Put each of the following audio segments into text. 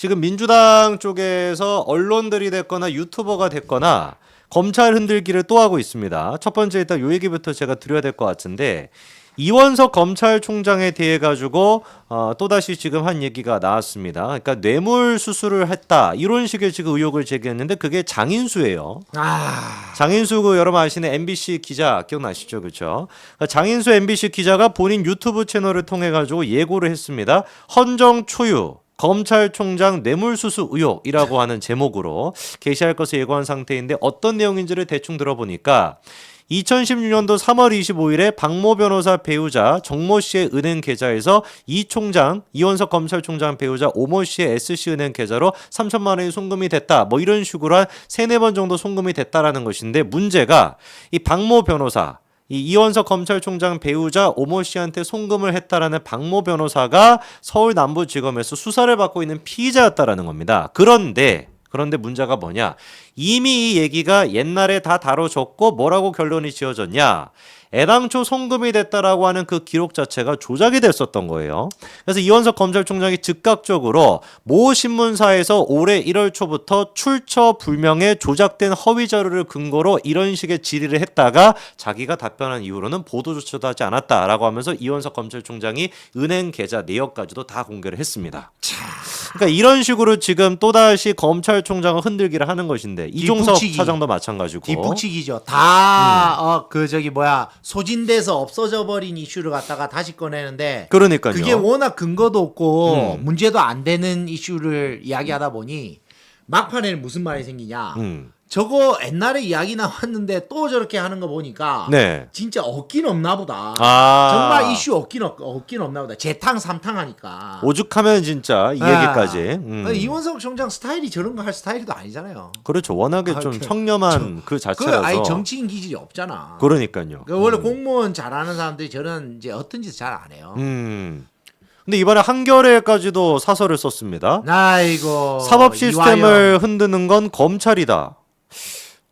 지금 민주당 쪽에서 언론들이 됐거나 유튜버가 됐거나 검찰 흔들기를 또 하고 있습니다. 첫 번째 일단 요 얘기부터 제가 드려야 될 것 같은데 이원석 검찰총장에 대해 가지고 또다시 지금 한 얘기가 나왔습니다. 그러니까 뇌물 수수를 했다 이런 식의 지금 의혹을 제기했는데 그게 장인수예요. 장인수 그 여러분 아시는 MBC 기자 기억나시죠, 그렇죠? 그러니까 장인수 MBC 기자가 본인 유튜브 채널을 통해 가지고 예고를 했습니다. 헌정 초유 검찰총장 뇌물수수 의혹이라고 하는 제목으로 게시할 것을 예고한 상태인데 어떤 내용인지를 대충 들어보니까 2016년도 3월 25일에 박모 변호사 배우자 정모 씨의 은행 계좌에서 이 총장, 이원석 검찰총장 배우자 오모 씨의 SC은행 계좌로 3천만 원이 송금이 됐다. 뭐 이런 식으로 한 3-4번 정도 송금이 됐다라는 것인데 문제가 이 박모 변호사 이 이원석 검찰총장 배우자 오모 씨한테 송금을 했다라는 박모 변호사가 서울 남부지검에서 수사를 받고 있는 피의자였다라는 겁니다. 그런데 문제가 뭐냐? 이미 이 얘기가 옛날에 다 다뤄졌고 뭐라고 결론이 지어졌냐? 애당초 송금이 됐다라고 하는 그 기록 자체가 조작이 됐었던 거예요. 그래서 이원석 검찰총장이 즉각적으로 모 신문사에서 올해 1월 초부터 출처 불명의 조작된 허위 자료를 근거로 이런 식의 질의를 했다가 자기가 답변한 이후로는 보도조차도 하지 않았다라고 하면서 이원석 검찰총장이 은행 계좌 내역까지도 다 공개를 했습니다. 그러니까 이런 식으로 지금 또다시 검찰총장을 흔들기를 하는 것인데 이종석 차장도 마찬가지고 뒷북치기죠. 다 소진돼서 없어져 버린 이슈를 갖다가 다시 꺼내는데 그러니까요. 그게 워낙 근거도 없고 문제도 안 되는 이슈를 이야기하다 보니 막판에는 무슨 말이 생기냐. 저거 옛날에 이야기 나왔는데 또 저렇게 하는 거 보니까 네. 진짜 없긴 없나 보다. 아. 정말 이슈 없긴 없나 보다. 재탕 삼탕 하니까. 오죽하면 진짜 이 얘기까지. 이원석 총장 스타일이 저런 거 할 스타일도 아니잖아요. 그렇죠. 워낙에 좀 청렴한 그 자체라서. 아예 정치인 기질이 없잖아. 그러니까요. 원래 공무원 잘하는 사람들이 저런 이제 어떤 짓을 잘 안 해요. 근데 이번에 한겨레까지도 사설을 썼습니다. 아이고. 사법 시스템을 흔드는 건 검찰이다.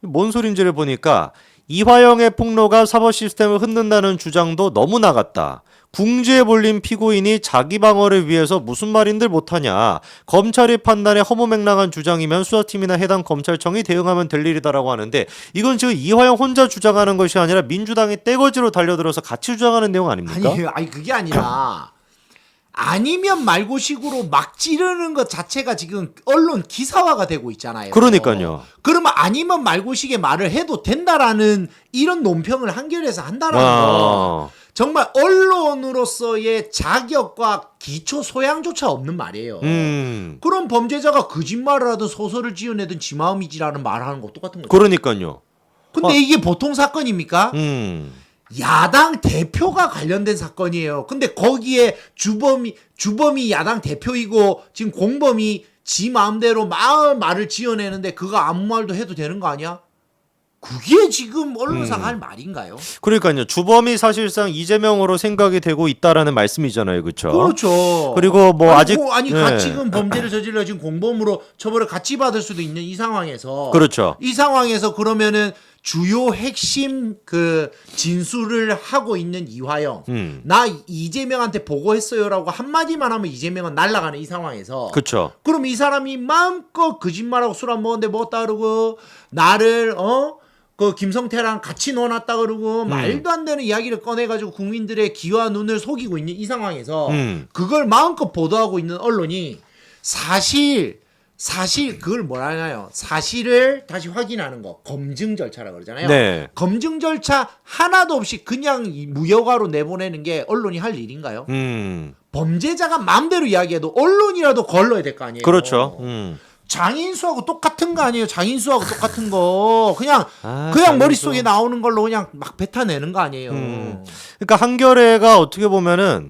뭔 소린지를 보니까 이화영의 폭로가 사법 시스템을 흔든다는 주장도 너무 나갔다. 궁지에 몰린 피고인이 자기 방어를 위해서 무슨 말인들 못하냐. 검찰이 판단에 허무맹랑한 주장이면 수사팀이나 해당 검찰청이 대응하면 될 일이다라고 하는데 이건 지금 이화영 혼자 주장하는 것이 아니라 민주당이 떼거지로 달려들어서 같이 주장하는 내용 아닙니까? 아니 그게 아니라 아니면 말고식으로 막 찌르는 것 자체가 지금 언론 기사화가 되고 있잖아요. 그러니까요. 그러면 아니면 말고식의 말을 해도 된다라는 이런 논평을 한겨레에서 한다라는 거. 정말 언론으로서의 자격과 기초 소양조차 없는 말이에요. 그럼 범죄자가 거짓말을 하든 소설을 지어내든 지 마음이지라는 말을 하는 거 똑같은 거죠. 그러니까요. 근데 이게 보통 사건입니까? 야당 대표가 관련된 사건이에요. 근데 거기에 주범이 야당 대표이고 지금 공범이 지 마음대로 말을 지어내는데 그거 아무 말도 해도 되는 거 아니야? 그게 지금 언론사가 할 말인가요? 그러니까요. 주범이 사실상 이재명으로 생각이 되고 있다라는 말씀이잖아요. 그렇죠? 그렇죠. 그리고 뭐 지금 범죄를 저질러 지금 공범으로 처벌을 같이 받을 수도 있는 이 상황에서 그렇죠. 이 상황에서 그러면은 주요 핵심 그 진술을 하고 있는 이화영 나 이재명한테 보고했어요라고 한마디만 하면 이재명은 날아가는 이 상황에서 그렇죠. 그럼 이 사람이 마음껏 거짓말하고 술 안 먹었는데 먹었다 그러고 나를 그 김성태랑 같이 넣어놨다 그러고 말도 안 되는 이야기를 꺼내가지고 국민들의 귀와 눈을 속이고 있는 이 상황에서 그걸 마음껏 보도하고 있는 언론이 사실 그걸 뭐라 하나요? 사실을 다시 확인하는 거 검증 절차라고 그러잖아요. 네. 검증 절차 하나도 없이 그냥 무효가로 내보내는 게 언론이 할 일인가요? 범죄자가 마음대로 이야기해도 언론이라도 걸러야 될 거 아니에요. 그렇죠. 장인수하고 똑같은 거 아니에요? 장인수하고 똑같은 거 그냥 장인수. 머릿속에 나오는 걸로 그냥 막 뱉어내는 거 아니에요. 그러니까 한겨레가 어떻게 보면은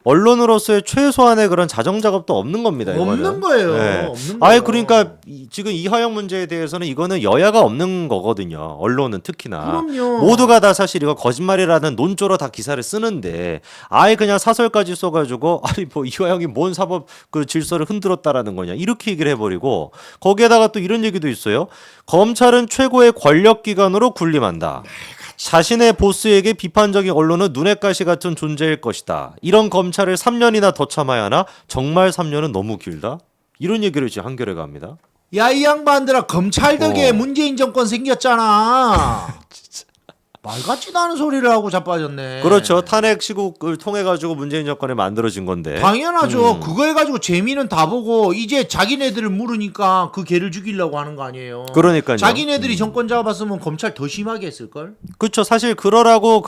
언론으로서의 최소한의 그런 자정 작업도 없는 겁니다. 없는 거예요. 네. 없는 아예 거예요. 그러니까 지금 이화영 문제에 대해서는 이거는 여야가 없는 거거든요. 언론은 특히나. 그럼요. 모두가 다 사실 이거 거짓말이라는 논조로 다 기사를 쓰는데 아예 그냥 사설까지 써가지고 아니 뭐 이화영이 뭔 사법 그 질서를 흔들었다라는 거냐 이렇게 얘기를 해버리고 거기에다가 또 이런 얘기도 있어요. 검찰은 최고의 권력기관으로 군림한다. 자신의 보스에게 비판적인 언론은 눈엣 가시 같은 존재일 것이다. 이런 검찰을 3년이나 더 참아야 하나? 정말 3년은 너무 길다? 이런 얘기를 지금 한겨레가 합니다. 야, 이 양반들아, 검찰 덕에 문재인 정권 생겼잖아. 말 같지도 않은 소리를 하고 자빠졌네. 그렇죠. 탄핵 시국을 통해 가지고 문재인 정권이 만들어진 건데. 당연하죠. 그거 해가지고 재미는 다 보고 이제 자기네들을 물으니까 그 개를 죽이려고 하는 거 아니에요. 그러니까요. 자기네들이 정권 잡았으면 검찰 더 심하게 했을걸? 그렇죠. 사실 그러라고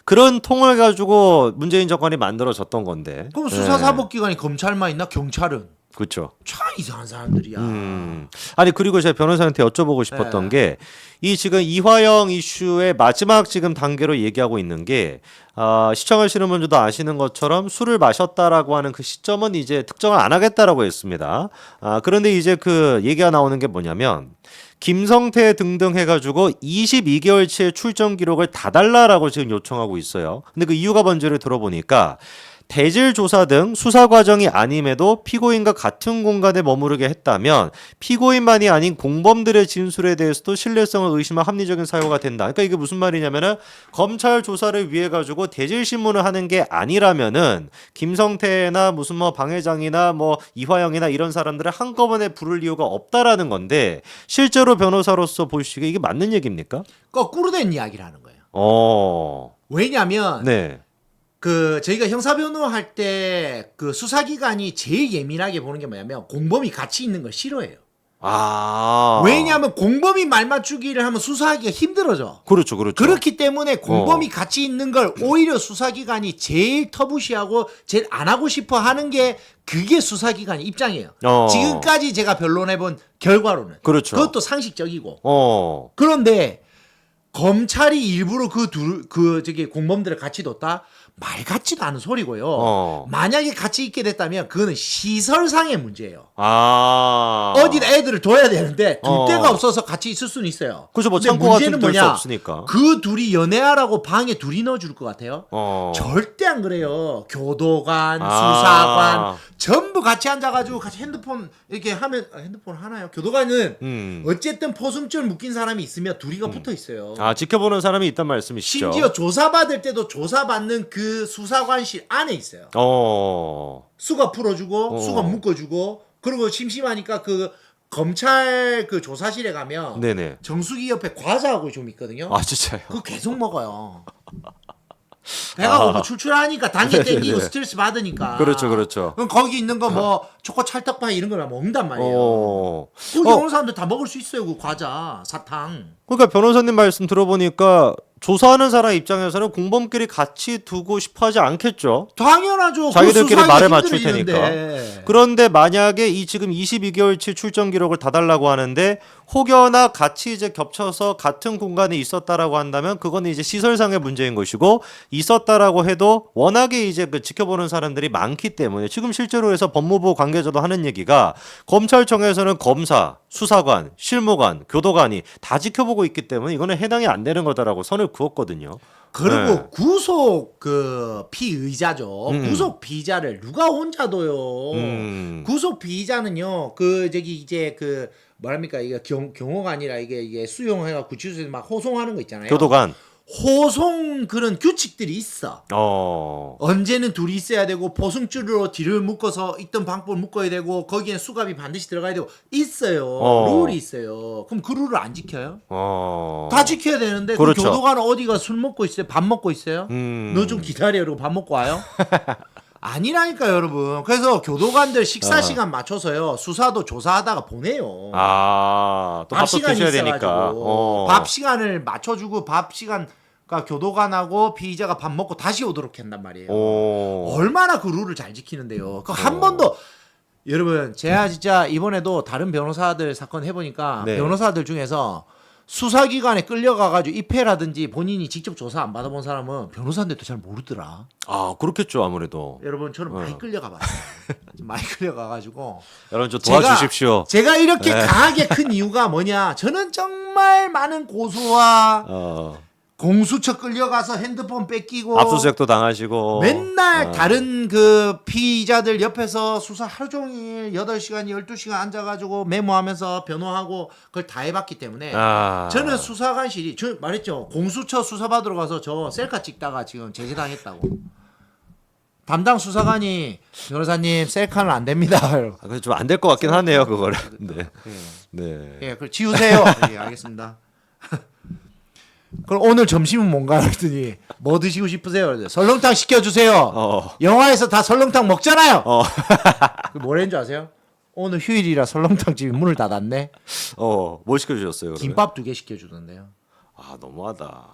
그런 통을 가지고 문재인 정권이 만들어졌던 건데. 그럼 수사사법기관이 검찰만 있나? 경찰은? 그렇죠. 참 이상한 사람들이야. 아니 그리고 제가 변호사한테 여쭤보고 싶었던 게 이 지금 이화영 이슈의 마지막 지금 단계로 얘기하고 있는 게 시청하시는 분들도 아시는 것처럼 술을 마셨다라고 하는 그 시점은 이제 특정을 안 하겠다라고 했습니다. 그런데 이제 그 얘기가 나오는 게 뭐냐면 김성태 등등 해가지고 22개월치의 출정 기록을 다 달라라고 지금 요청하고 있어요. 근데 그 이유가 뭔지를 들어보니까 대질 조사 등 수사 과정이 아님에도 피고인과 같은 공간에 머무르게 했다면 피고인만이 아닌 공범들의 진술에 대해서도 신뢰성을 의심할 합리적인 사유가 된다. 그러니까 이게 무슨 말이냐면은 검찰 조사를 위해 가지고 대질 신문을 하는 게 아니라면은 김성태나 무슨 뭐 방 회장이나 뭐 이화영이나 이런 사람들을 한꺼번에 부를 이유가 없다라는 건데 실제로 변호사로서 보시기에 이게 맞는 얘기입니까? 거꾸로 된 이야기를 하는 거예요. 왜냐면 네. 그 저희가 형사변호 할 때 그 수사기관이 제일 예민하게 보는 게 뭐냐면 공범이 같이 있는 걸 싫어해요. 왜냐하면 공범이 말 맞추기를 하면 수사하기가 힘들어져. 그렇죠, 그렇죠. 그렇기 때문에 공범이 같이 있는 걸 오히려 수사기관이 제일 터부시하고 제일 안 하고 싶어 하는 게 그게 수사기관 입장이에요. 지금까지 제가 변론해본 결과로는. 그렇죠. 그것도 상식적이고. 그런데 검찰이 일부러 저기 공범들을 같이 뒀다? 말 같지도 않은 소리고요. 만약에 같이 있게 됐다면 그거는 시설상의 문제예요. 어디다 애들을 둬야 되는데 둘 데가 없어서 같이 있을 수는 있어요. 그죠, 뭐 근데 창고 같은 문제는 데수 뭐냐? 없으니까. 그 둘이 연애하라고 방에 둘이 넣어줄 것 같아요? 절대 안 그래요. 교도관, 수사관 전부 같이 앉아가지고 같이 핸드폰 이렇게 하면 핸드폰 하나요? 교도관은 어쨌든 포승줄 묶인 사람이 있으면 둘이가 붙어 있어요. 지켜보는 사람이 있단 말씀이시죠. 심지어 조사받을 때도 조사받는 그 수사관실 안에 있어요. 수갑 풀어주고 수갑 묶어주고 그리고 심심하니까 그 검찰 그 조사실에 가면 네네. 정수기 옆에 과자하고 좀 있거든요. 진짜요? 그거 계속 먹어요. 배가 고프 출출하니까 당기 땡기고 스트레스 받으니까. 그렇죠, 그렇죠. 그럼 거기 있는 거 뭐 초코 찰떡파이 이런 걸 먹는단 말이에요. 거기 오는 사람들 다 먹을 수 있어요. 그 과자, 사탕. 그러니까 변호사님 말씀 들어보니까 조사하는 사람 입장에서는 공범끼리 같이 두고 싶어 하지 않겠죠. 당연하죠. 자기들끼리 말을 맞출 힘들어지는데. 테니까. 그런데 만약에 이 지금 22개월치 출정 기록을 다 달라고 하는데 혹여나 같이 이제 겹쳐서 같은 공간에 있었다라고 한다면 그거는 이제 시설상의 문제인 것이고 있었다라고 해도 워낙에 이제 그 지켜보는 사람들이 많기 때문에 지금 실제로 해서 법무부 관계자도 하는 얘기가 검찰청에서는 검사, 수사관, 실무관, 교도관이 다 지켜보고 있기 때문에 이거는 해당이 안 되는 거다라고 선을 그었거든요. 그리고 구속 그 피의자죠. 구속 피의자를 누가 혼자 둬요. 구속 피의자는요. 그 저기 이제 그 뭐랍니까 이게 경호가 아니라 이게 수용해가 구치소에서 막 호송하는 거 있잖아요. 교도관. 호송 그런 규칙들이 있어. 언제는 둘이 있어야 되고 보승줄로 뒤를 묶어서 있던 방법을 묶어야 되고 거기엔 수갑이 반드시 들어가야 되고 있어요. 룰이 있어요. 그럼 그 룰을 안 지켜요? 다 지켜야 되는데 그렇죠. 그 교도관은 어디가 술 먹고 있어요? 밥 먹고 있어요? 너 좀 기다려. 그러고 밥 먹고 와요? 아니라니까 여러분. 그래서 교도관들 식사 시간 맞춰서요. 수사도 조사하다가 보내요. 또 밥 밥도 시간이 드셔야 있어가지고 되니까. 밥 시간을 맞춰주고 밥 시간 그러니까 교도관하고 피의자가 밥 먹고 다시 오도록 한단 말이에요. 얼마나 그 룰을 잘 지키는데요. 그 한 번도 여러분 제가 진짜 이번에도 다른 변호사들 사건 해보니까 변호사들 중에서 수사기관에 끌려가가지고 입회라든지 본인이 직접 조사 안 받아본 사람은 변호사인데도 잘 모르더라. 그렇겠죠 아무래도. 여러분 저는 많이 끌려가봤어요. 많이 끌려가가지고. 여러분 좀 도와주십시오. 제가 이렇게 강하게 큰 이유가 뭐냐? 저는 정말 많은 고소와 공수처 끌려가서 핸드폰 뺏기고 압수수색도 당하시고 맨날 다른 그 피의자들 옆에서 수사 하루 종일 8시간 12시간 앉아가지고 메모하면서 변호하고 그걸 다 해봤기 때문에 저는 수사관실이 저 말했죠. 공수처 수사받으러 가서 저 셀카 찍다가 지금 제재당했다고. 담당 수사관이 변호사님 셀카는 안 됩니다. 좀 안 될 것 같긴 하네요, 그거를. 네. 예. 네. 예, 그걸 지우세요. 예, 알겠습니다. 그럼 오늘 점심은 뭔가 그랬더니 뭐 드시고 싶으세요? 그래서 설렁탕 시켜주세요. 영화에서 다 설렁탕 먹잖아요. 그 뭐라는 줄 아세요? 오늘 휴일이라 설렁탕 집이 문을 닫았네. 뭐 시켜주셨어요, 그러면? 김밥 2개 시켜주던데요. 아, 너무하다.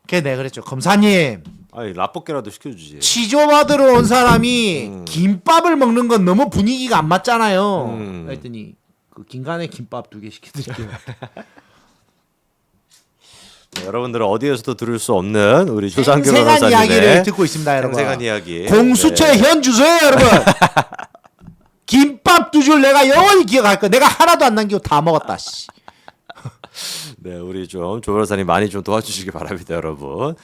그래 내가 그랬죠. 검사님 아니, 라볶이라도 시켜주지. 치조 받으러 온 사람이 김밥을 먹는 건 너무 분위기가 안 맞잖아요. 그랬더니 그 김간에 김밥 2개 시켜드릴게요. 네, 여러분들은 어디에서도 들을 수 없는 우리 조상규 생생한 변호사님의 이야기를 듣고 있습니다, 여러분. 생생한 이야기. 공수처에 네. 현 주소요, 여러분. 김밥 2줄 내가 영원히 기억할 거야. 내가 하나도 안 남기고 다 먹었다. 씨. 네, 우리 좀 조 변호사님 많이 좀 도와주시기 바랍니다, 여러분.